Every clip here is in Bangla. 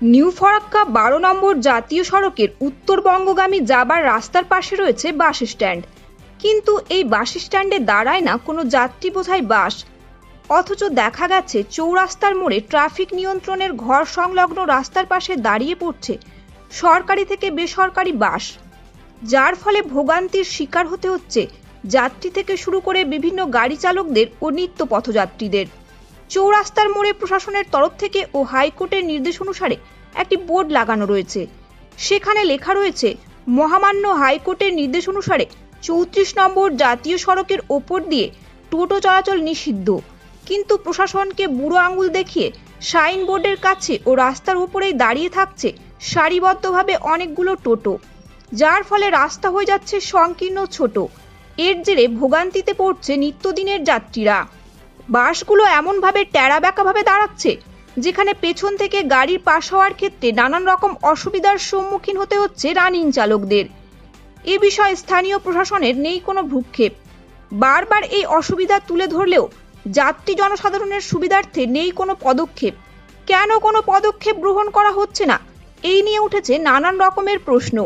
নিউ ফরাক্কা ১২ নম্বর জাতীয় সড়কের উত্তরবঙ্গগামী যাবার রাস্তার পাশে রয়েছে বাস স্ট্যান্ড। কিন্তু এই বাস স্ট্যান্ডে দাঁড়ায় না কোনো যাত্রী বোঝাই বাস, অথচ দেখা গেছে চৌরাস্তার মোড়ে ট্রাফিক নিয়ন্ত্রণের ঘর সংলগ্ন রাস্তার পাশে দাঁড়িয়ে পড়ছে সরকারি থেকে বেসরকারি বাস, যার ফলে ভোগান্তির শিকার হতে হচ্ছে যাত্রী থেকে শুরু করে বিভিন্ন গাড়ি চালকদের ও নিত্য পথযাত্রীদের। চৌরাস্তার মোড়ে প্রশাসনের তরফ থেকে ও হাইকোর্টের নির্দেশ অনুসারে একটি বোর্ড লাগানো রয়েছে। সেখানে লেখা রয়েছে, মহামান্য হাইকোর্টের নির্দেশ অনুসারে ৩৪ নম্বর জাতীয় সড়কের ওপর দিয়ে টোটো চলাচল নিষিদ্ধ। কিন্তু প্রশাসনকে বুড়ো আঙুল দেখিয়ে সাইনবোর্ডের কাছে ও রাস্তার উপরেই দাঁড়িয়ে থাকছে সারিবদ্ধভাবে অনেকগুলো টোটো, যার ফলে রাস্তা হয়ে যাচ্ছে সংকীর্ণ ছোট। এর জেরে ভোগান্তিতে পড়ছে নিত্যদিনের যাত্রীরা। বাসগুলো এমনভাবে ট্যাড়া ব্যাকাভাবে দাঁড়াচ্ছে, যেখানে পেছন থেকে গাড়ির পাশ হওয়ার ক্ষেত্রে নানান রকম অসুবিধার সম্মুখীন হতে হচ্ছে রানিং চালকদের। এ বিষয়ে স্থানীয় প্রশাসনের নেই কোনো ভ্রুক্ষেপ। বারবার এই অসুবিধা তুলে ধরলেও যাত্রী জনসাধারণের সুবিধার্থে নেই কোনো পদক্ষেপ। কেন কোনো পদক্ষেপ গ্রহণ করা হচ্ছে না, এই নিয়ে উঠেছে নানান রকমের প্রশ্ন।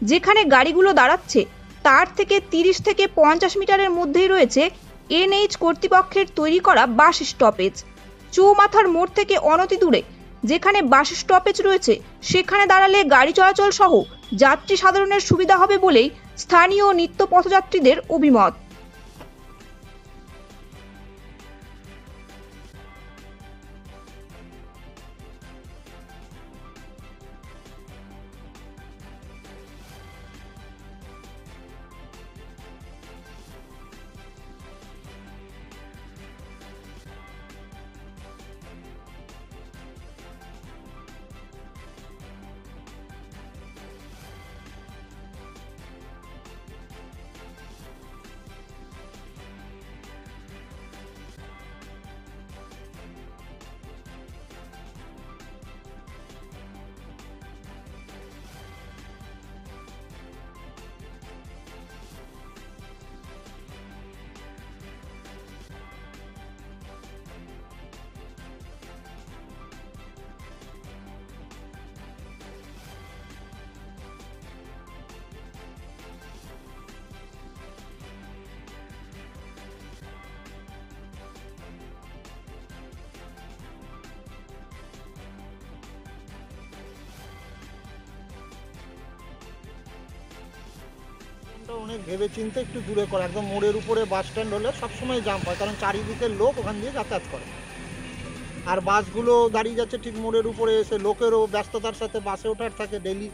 যেখানে গাড়িগুলো দাঁড়াচ্ছে তার থেকে ৩০ থেকে ৫০ মিটারের মধ্যেই রয়েছে এনএইচ কর্তৃপক্ষের তৈরি করা বাস স্টপেজ। চৌমাথার মোড় থেকে অনতি দূরে যেখানে বাস স্টপেজ রয়েছে, সেখানে দাঁড়ালে গাড়ি চলাচল সহ যাত্রী সাধারণের সুবিধা হবে বলেই স্থানীয় নিত্য পথযাত্রীদের অভিমত। অনেক ভেবে চিন্তে একটু দূরে করা, একদম মোড়ের উপরে বাস স্ট্যান্ড হলে সবসময় জাম হয়, কারণ চারিদিকে লোক ওখান দিয়ে যাতায়াত করে। আর বাসগুলো দাঁড়িয়ে যাচ্ছে ঠিক মোড়ের উপরে এসে, লোকেরও ব্যস্ততার সাথে বাসে ওঠার থাকে, ডেলি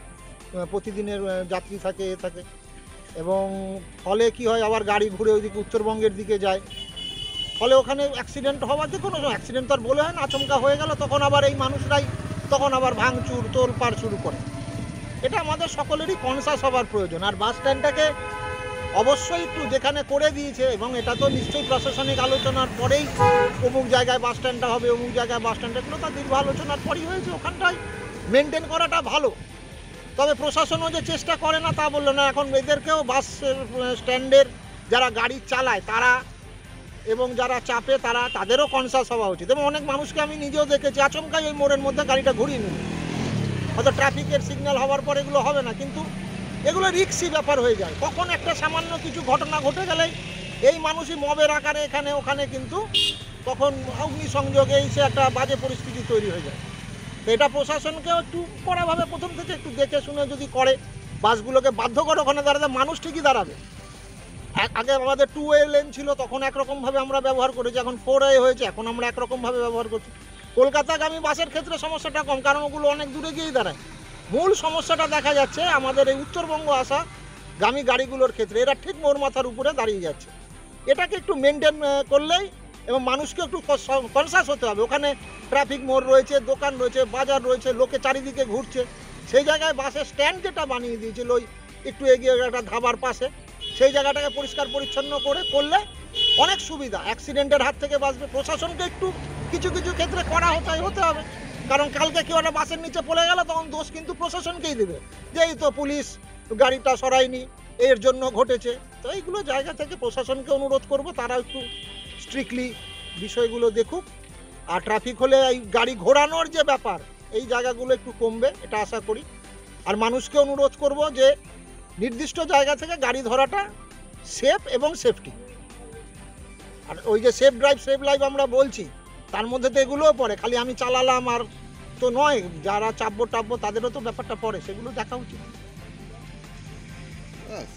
প্রতিদিনের যাত্রী থাকে থাকে, এবং ফলে কি হয়, আবার গাড়ি ঘুরে ওইদিকে উত্তরবঙ্গের দিকে যায়, ফলে ওখানে অ্যাক্সিডেন্ট হওয়ার যে কোনো অ্যাক্সিডেন্ট তো আর বলে হয় না, আচমকা হয়ে গেল, তখন আবার এই মানুষরাই তখন আবার ভাঙচুর তোলপাড় শুরু করে। এটা আমাদের সকলেরই কনসাস হওয়ার প্রয়োজন। আর বাস স্ট্যান্ডটাকে অবশ্যই একটু যেখানে করে দিয়েছে, এবং এটা তো নিশ্চয়ই প্রশাসনিক আলোচনার পরেই অমুক জায়গায় বাস স্ট্যান্ডটা হবে, অমুক জায়গায় বাস স্ট্যান্ডটা, এগুলো তার দীর্ঘ আলোচনার পরেই হয়েছে, ওখানটায় মেনটেন করাটা ভালো। তবে প্রশাসনও যে চেষ্টা করে না তা বললো না, এখন এদেরকেও বাস স্ট্যান্ডের যারা গাড়ি চালায় তারা এবং যারা চাপে তাদেরও কনসাস হওয়া উচিত। এবং অনেক মানুষকে আমি নিজেও দেখেছি আচমকাই ওই মোড়ের মধ্যে গাড়িটা ঘুরিয়ে নিল, হয়তো ট্রাফিকের সিগন্যাল হওয়ার পর এগুলো হবে না, কিন্তু এগুলো রিস্কি ব্যাপার হয়ে যায়। কখন একটা সামান্য কিছু ঘটনা ঘটে গেলে এই মানুষই মবের আকারে এখানে ওখানে, কিন্তু তখন অগ্নিসংযোগে এসে একটা বাজে পরিস্থিতি তৈরি হয়ে যায়। তো এটা প্রশাসনকেও একটু কড়াভাবে প্রথম থেকে একটু দেখে শুনে যদি করে, বাসগুলোকে বাধ্য করে ওখানে দাঁড়াতে, মানুষ ঠিকই দাঁড়াবে। আগে আমাদের 2A লেন ছিল, তখন একরকমভাবে আমরা ব্যবহার করেছি, এখন 4A হয়েছে, এখন আমরা একরকমভাবে ব্যবহার করছি। কলকাতাগামী বাসের ক্ষেত্রে সমস্যাটা কম, কারণ ওগুলো অনেক দূরে গিয়েই দাঁড়ায়। মূল সমস্যাটা দেখা যাচ্ছে আমাদের এই উত্তরবঙ্গ আসা গামী গাড়িগুলোর ক্ষেত্রে, এরা ঠিক মোড় মাথার উপরে দাঁড়িয়ে যাচ্ছে। এটাকে একটু মেনটেন করলেই, এবং মানুষকে একটু কনসাস হতে হবে। ওখানে ট্রাফিক মোড় রয়েছে, দোকান রয়েছে, বাজার রয়েছে, লোকে চারিদিকে ঘুরছে, সেই জায়গায় বাসের স্ট্যান্ড যেটা বানিয়ে দিয়েছিল ওই একটু এগিয়ে একটা ধাবার পাশে, সেই জায়গাটাকে পরিষ্কার পরিচ্ছন্ন করলে অনেক সুবিধা, অ্যাক্সিডেন্টের হাত থেকে বাঁচবে। প্রশাসনকে একটু কিছু কিছু ক্ষেত্রে করা হতে হবে, কারণ কালকে কেউ একটা বাসের নিচে পড়ে গেল, তখন দোষ কিন্তু প্রশাসনকেই দেবে, যে এই তো পুলিশ গাড়িটা সরায়নি, এর জন্য ঘটেছে। তো এইগুলো জায়গা থেকে প্রশাসনকে অনুরোধ করব, তারা একটু স্ট্রিক্টলি বিষয়গুলো দেখুক। আর ট্রাফিক হলে এই গাড়ি ঘোরানোর যে ব্যাপার, এই জায়গাগুলো একটু কমবে, এটা আশা করি। আর মানুষকে অনুরোধ করব যে নির্দিষ্ট জায়গা থেকে গাড়ি ধরাটা সেফ এবং সেফটি। আর ওই যে সেফ ড্রাইভ সেভ লাইফ আমরা বলছি, তার মধ্যে তো এগুলোও পড়ে। খালি আমি চালালাম আর তো নয়, যারা চাপবো টাপবো তাদেরও তো ব্যাপারটা পড়ে, সেগুলো দেখা উচিত। ব্যাস।